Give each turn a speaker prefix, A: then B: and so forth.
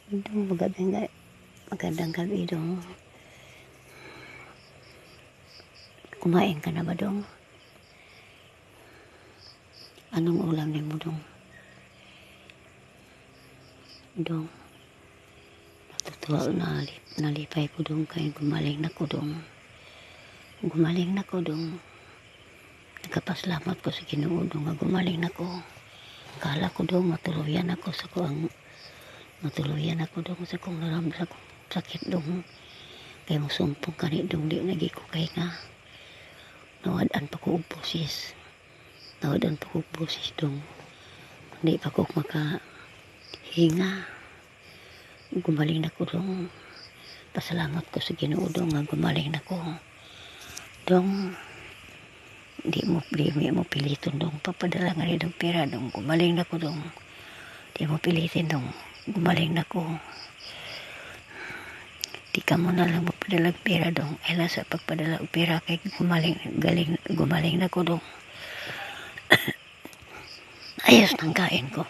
A: Dong, magandang gabi dong. Kumain ka na ba dong? Anong ulam ni mo dong? Dong, natutuwa nalipay ko dong kay gumaling na ko dong. Gumaling na ko dong. Nagkapasalamat ko sa Ginoo dong nga gumaling na ko. Kala ko dong matuluyan ako sa kong naramdaman sa sakit dong. Kaya musumpong kani dong di nagi ko kay nga. Nawadan pa ko ubusis. Dong. Hindi pa ko makahinga. Gumaling na ko dong. Pasalamat ko sa Ginoo dong nga gumaling na ko. Dong, di mo pilitin dong. Papadala nga rin ng pera dong. Gumaling na ko dong. Di mo pilitin dong. Gumaling na ko. Di ka mo na lang magpadala ng pera dong. Ela sa pagpadala ng pera kay gumaling na ko dong. Ayos ng kain ko.